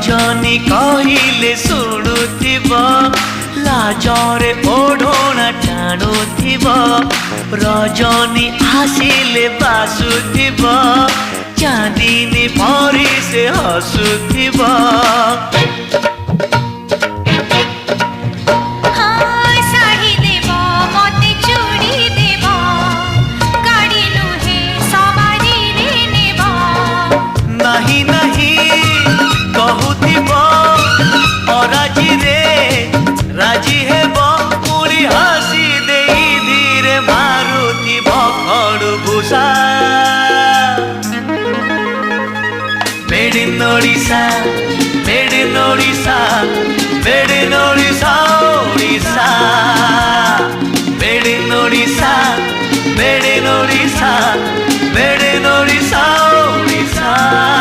रजनी कहले शुणुथिब लाजरे ओढ़ना टाणुथिब रजनी आसिले बासुथिब चांदनी परी से हसुथिब नहीं नहीं कहूथिब अराजी रे राजी हेब पुरी हसी दे धीरे मारुथिब खड़भूषा made in Odisha made in Odisha made in Odisha Odisha made in Odisha